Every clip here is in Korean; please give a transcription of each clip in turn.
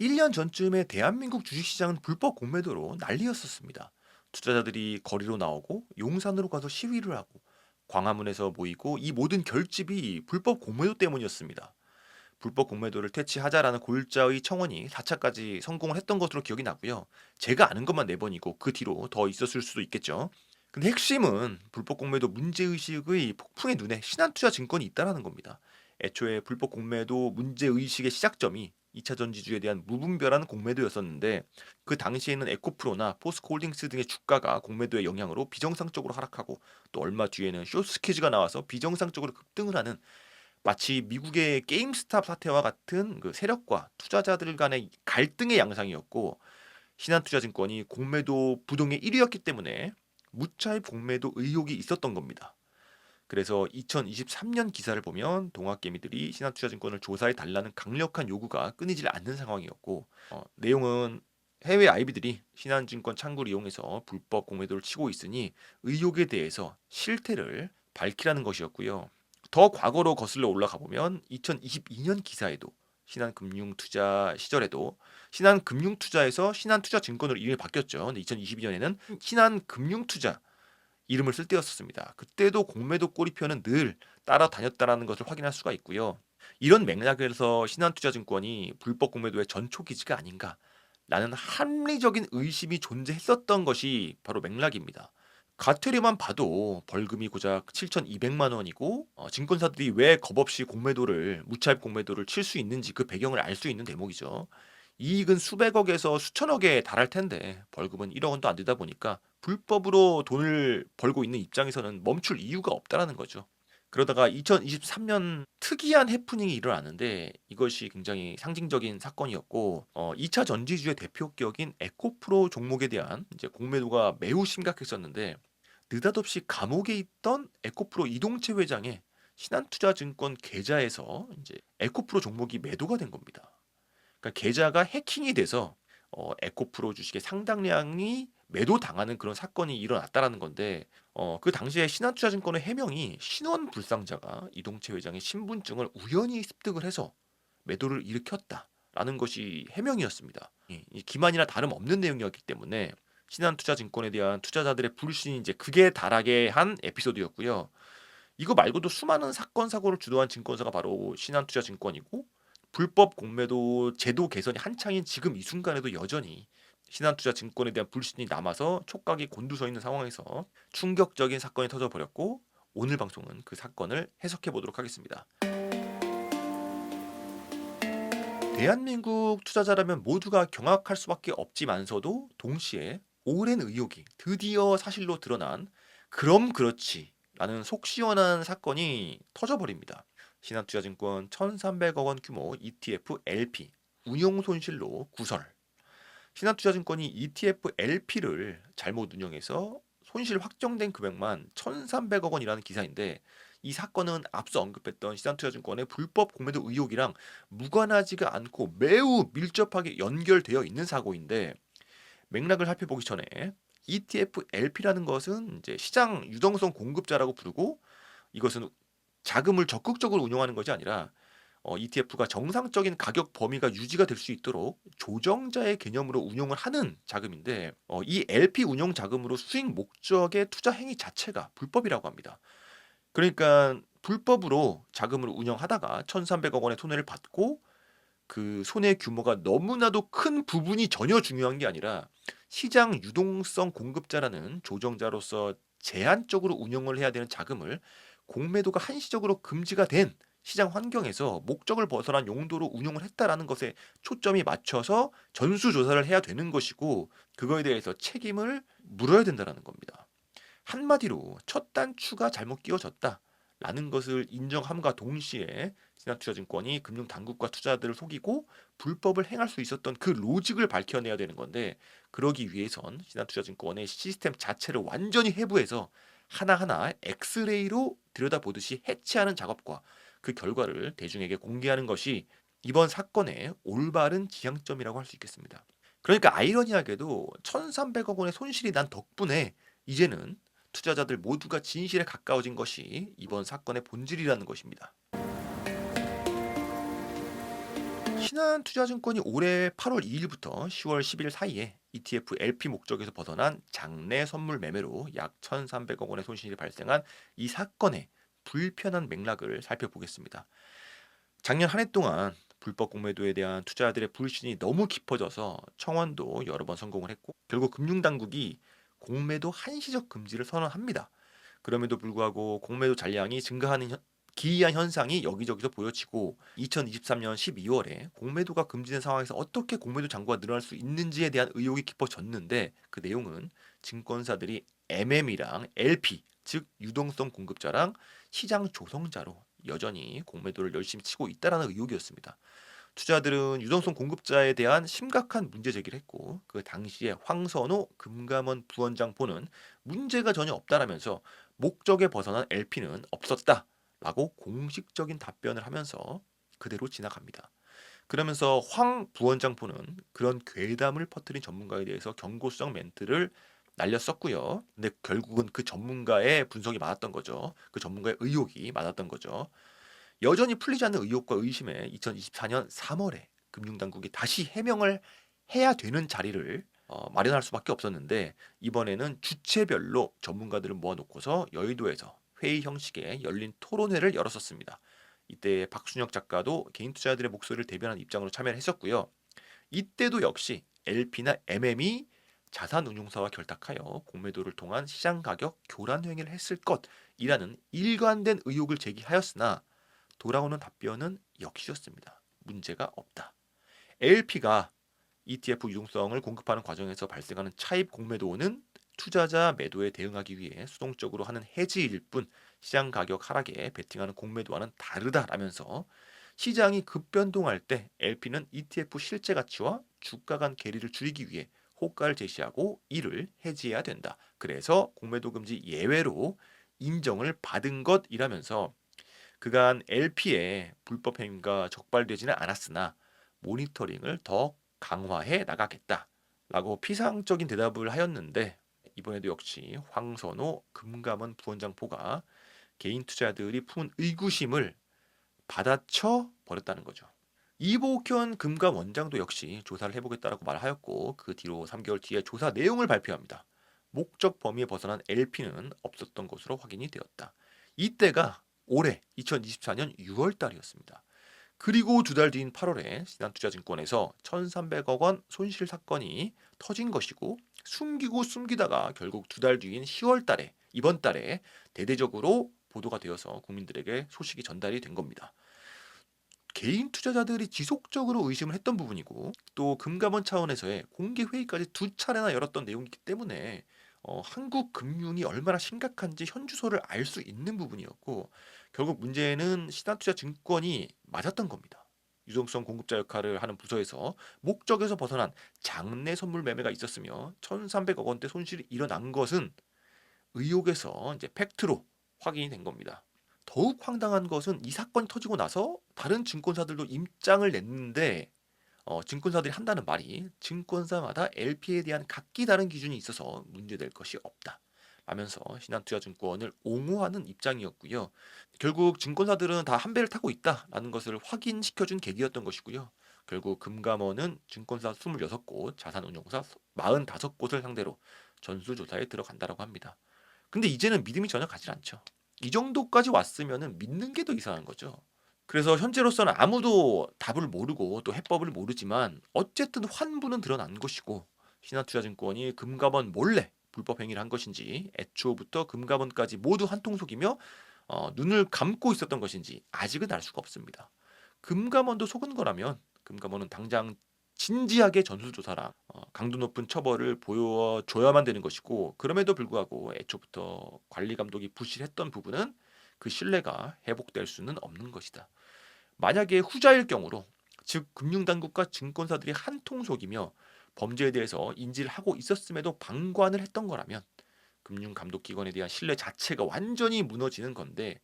1년 전쯤에 대한민국 주식시장은 불법 공매도로 난리였었습니다. 투자자들이 거리로 나오고 용산으로 가서 시위를 하고 광화문에서 모이고 이 모든 결집이 불법 공매도 때문이었습니다. 불법 공매도를 퇴치하자라는 골자의 청원이 4차까지 성공을 했던 것으로 기억이 나고요. 제가 아는 것만 4번이고 그 뒤로 더 있었을 수도 있겠죠. 근데 핵심은 불법 공매도 문제의식의 폭풍의 눈에 신한투자증권이 있다는 겁니다. 애초에 불법 공매도 문제의식의 시작점이 2차 전지주에 대한 무분별한 공매도였었는데 그 당시에는 에코프로나 포스코홀딩스 등의 주가가 공매도의 영향으로 비정상적으로 하락하고 또 얼마 뒤에는 쇼스퀴즈가 나와서 비정상적으로 급등을 하는 마치 미국의 게임스탑 사태와 같은 그 세력과 투자자들 간의 갈등의 양상이었고 신한투자증권이 공매도 부동의 1위였기 때문에 무차입 공매도 의혹이 있었던 겁니다. 그래서 2023년 기사를 보면 동학개미들이 신한투자증권을 조사해 달라는 강력한 요구가 끊이질 않는 상황이었고 내용은 해외 IB들이 신한증권 창구를 이용해서 불법 공매도를 치고 있으니 의혹에 대해서 실태를 밝히라는 것이었고요. 더 과거로 거슬러 올라가 보면 2022년 기사에도 신한금융투자 시절에도 신한금융투자에서 신한투자증권으로 이름이 바뀌었죠. 근데 2022년에는 신한금융투자 이름을 쓸 때였었습니다. 그때도 공매도 꼬리표는 늘 따라다녔다라는 것을 확인할 수가 있고요. 이런 맥락에서 신한투자증권이 불법 공매도의 전초기지가 아닌가라는 합리적인 의심이 존재했었던 것이 바로 맥락입니다. 과태료만 봐도 벌금이 고작 7,200만 원이고 증권사들이 왜 겁없이 공매도를 무차입 공매도를 칠 수 있는지 그 배경을 알 수 있는 대목이죠. 이익은 수백억에서 수천억에 달할 텐데 벌금은 1억 원도 안 되다 보니까 불법으로 돈을 벌고 있는 입장에서는 멈출 이유가 없다라는 거죠. 그러다가 2023년 특이한 해프닝이 일어났는데 이것이 굉장히 상징적인 사건이었고 2차 전지주의 대표격인 에코프로 종목에 대한 이제 공매도가 매우 심각했었는데 느닷없이 감옥에 있던 에코프로 이동채 회장의 신한투자증권 계좌에서 이제 에코프로 종목이 매도가 된 겁니다. 그러니까 계좌가 해킹이 돼서 에코프로 주식의 상당량이 매도당하는 그런 사건이 일어났다라는 건데 그 당시에 신한투자증권의 해명이 신원불상자가 이동채 회장의 신분증을 우연히 습득을 해서 매도를 일으켰다라는 것이 해명이었습니다. 이 기만이나 다름없는 내용이었기 때문에 신한투자증권에 대한 투자자들의 불신이 이제 극에 달하게 한 에피소드였고요. 이거 말고도 수많은 사건 사고를 주도한 증권사가 바로 신한투자증권이고 불법 공매도 제도 개선이 한창인 지금 이 순간에도 여전히 신한투자증권에 대한 불신이 남아서 촉각이 곤두서 있는 상황에서 충격적인 사건이 터져버렸고 오늘 방송은 그 사건을 해석해 보도록 하겠습니다. 대한민국 투자자라면 모두가 경악할 수밖에 없지만서도 동시에 오랜 의혹이 드디어 사실로 드러난 그럼 그렇지 라는 속 시원한 사건이 터져버립니다. 신한투자증권 1,300억 원 규모 ETF LP 운용 손실로 구설. 신한투자증권이 ETF LP를 잘못 운영해서 손실 확정된 금액만 1,300억 원이라는 기사인데 이 사건은 앞서 언급했던 신한투자증권의 불법 공매도 의혹이랑 무관하지가 않고 매우 밀접하게 연결되어 있는 사고인데 맥락을 살펴보기 전에 ETF LP라는 것은 이제 시장 유동성 공급자라고 부르고 이것은 자금을 적극적으로 운용하는 것이 아니라 ETF가 정상적인 가격 범위가 유지가 될 수 있도록 조정자의 개념으로 운용을 하는 자금인데 이 LP 운용 자금으로 수익 목적의 투자 행위 자체가 불법이라고 합니다. 그러니까 불법으로 자금을 운영하다가 1,300억 원의 손해를 받고 그 손해 규모가 너무나도 큰 부분이 전혀 중요한 게 아니라 시장 유동성 공급자라는 조정자로서 제한적으로 운영을 해야 되는 자금을 공매도가 한시적으로 금지가 된 시장 환경에서 목적을 벗어난 용도로 운용을 했다라는 것에 초점이 맞춰서 전수조사를 해야 되는 것이고 그거에 대해서 책임을 물어야 된다라는 겁니다. 한마디로 첫 단추가 잘못 끼워졌다라는 것을 인정함과 동시에 신한투자증권이 금융당국과 투자자들을 속이고 불법을 행할 수 있었던 그 로직을 밝혀내야 되는 건데 그러기 위해선 신한투자증권의 시스템 자체를 완전히 해부해서 하나하나 엑스레이로 들여다보듯이 해체하는 작업과 그 결과를 대중에게 공개하는 것이 이번 사건의 올바른 지향점이라고 할 수 있겠습니다. 그러니까 아이러니하게도 1,300억 원의 손실이 난 덕분에 이제는 투자자들 모두가 진실에 가까워진 것이 이번 사건의 본질이라는 것입니다. 신한투자증권이 올해 8월 2일부터 10월 10일 사이에 ETF LP 목적에서 벗어난 장내 선물 매매로 약 1,300억 원의 손실이 발생한 이 사건의 불편한 맥락을 살펴보겠습니다. 작년 한 해 동안 불법 공매도에 대한 투자자들의 불신이 너무 깊어져서 청원도 여러 번 성공을 했고 결국 금융당국이 공매도 한시적 금지를 선언합니다. 그럼에도 불구하고 공매도 잔량이 증가하는 기이한 현상이 여기저기서 보여지고 2023년 12월에 공매도가 금지된 상황에서 어떻게 공매도 잔고가 늘어날 수 있는지에 대한 의혹이 깊어졌는데 그 내용은 증권사들이 MM이랑 LP 즉 유동성 공급자랑 시장 조성자로 여전히 공매도를 열심히 치고 있다라는 의혹이었습니다. 투자들은 유동성 공급자에 대한 심각한 문제 제기를 했고 그 당시에 황선호 금감원 부원장 보는 문제가 전혀 없다라면서 목적에 벗어난 LP는 없었다라고 공식적인 답변을 하면서 그대로 지나갑니다. 그러면서 황 부원장 보는 그런 괴담을 퍼뜨린 전문가에 대해서 경고성 멘트를 날렸었고요. 근데 결국은 그 전문가의 분석이 맞았던 거죠. 그 전문가의 의혹이 맞았던 거죠. 여전히 풀리지 않는 의혹과 의심에 2024년 3월에 금융당국이 다시 해명을 해야 되는 자리를 마련할 수밖에 없었는데 이번에는 주체별로 전문가들을 모아놓고서 여의도에서 회의 형식의 열린 토론회를 열었었습니다. 이때 박순혁 작가도 개인 투자자들의 목소리를 대변하는 입장으로 참여를 했었고요. 이때도 역시 LP나 MM이 자산운용사와 결탁하여 공매도를 통한 시장 가격 교란 행위를 했을 것이라는 일관된 의혹을 제기하였으나 돌아오는 답변은 역시였습니다. 문제가 없다. LP가 ETF 유동성을 공급하는 과정에서 발생하는 차입 공매도는 투자자 매도에 대응하기 위해 수동적으로 하는 해지일 뿐 시장 가격 하락에 베팅하는 공매도와는 다르다라면서 시장이 급변동할 때 LP는 ETF 실제 가치와 주가 간 괴리를 줄이기 위해 호가를 제시하고 이를 해지해야 된다. 그래서 공매도 금지 예외로 인정을 받은 것이라면서 그간 LP의 불법 행위가 적발되지는 않았으나 모니터링을 더 강화해 나가겠다라고 피상적인 대답을 하였는데 이번에도 역시 황선호 금감원 부원장 포가 개인 투자들이 품은 의구심을 받아쳐 버렸다는 거죠. 이복현 금감 원장도 역시 조사를 해보겠다라고 말하였고 그 뒤로 3개월 뒤에 조사 내용을 발표합니다. 목적 범위에 벗어난 LP는 없었던 것으로 확인이 되었다. 이때가 올해 2024년 6월 달이었습니다. 그리고 두 달 뒤인 8월에 신한투자증권에서 1,300억 원 손실 사건이 터진 것이고 숨기고 숨기다가 결국 두 달 뒤인 10월 달에 이번 달에 대대적으로 보도가 되어서 국민들에게 소식이 전달이 된 겁니다. 개인 투자자들이 지속적으로 의심을 했던 부분이고 또 금감원 차원에서의 공개 회의까지 두 차례나 열었던 내용이기 때문에 한국 금융이 얼마나 심각한지 현주소를 알 수 있는 부분이었고 결국 문제는 신한투자증권이 맞았던 겁니다. 유동성 공급자 역할을 하는 부서에서 목적에서 벗어난 장내 선물 매매가 있었으며 1,300억 원대 손실이 일어난 것은 의혹에서 이제 팩트로 확인이 된 겁니다. 더욱 황당한 것은 이 사건이 터지고 나서 다른 증권사들도 입장을 냈는데 증권사들이 한다는 말이 증권사마다 LP에 대한 각기 다른 기준이 있어서 문제될 것이 없다. 라면서 신한투자증권을 옹호하는 입장이었고요. 결국 증권사들은 다 한 배를 타고 있다라는 것을 확인시켜준 계기였던 것이고요. 결국 금감원은 증권사 26곳, 자산운용사 45곳을 상대로 전수조사에 들어간다라고 합니다. 근데 이제는 믿음이 전혀 가지 않죠. 이 정도까지 왔으면은 믿는 게 더 이상한 거죠. 그래서 현재로서는 아무도 답을 모르고 또 해법을 모르지만 어쨌든 환부는 드러난 것이고 신한투자증권이 금감원 몰래 불법 행위를 한 것인지 애초부터 금감원까지 모두 한통속이며 눈을 감고 있었던 것인지 아직은 알 수가 없습니다. 금감원도 속은 거라면 금감원은 당장 진지하게 전수조사랑 강도 높은 처벌을 보여줘야만 되는 것이고 그럼에도 불구하고 애초부터 관리 감독이 부실했던 부분은 그 신뢰가 회복될 수는 없는 것이다. 만약에 후자일 경우로 즉 금융당국과 증권사들이 한통속이며 범죄에 대해서 인지를 하고 있었음에도 방관을 했던 거라면 금융감독기관에 대한 신뢰 자체가 완전히 무너지는 건데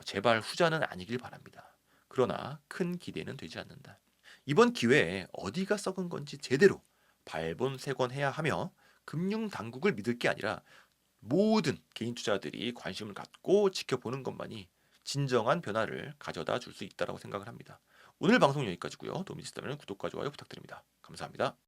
제발 후자는 아니길 바랍니다. 그러나 큰 기대는 되지 않는다. 이번 기회에 어디가 썩은 건지 제대로 발본색원해야 하며 금융당국을 믿을 게 아니라 모든 개인 투자들이 관심을 갖고 지켜보는 것만이 진정한 변화를 가져다 줄 수 있다고 생각을 합니다. 오늘 방송 여기까지고요. 도움이 되셨다면 구독과 좋아요 부탁드립니다. 감사합니다.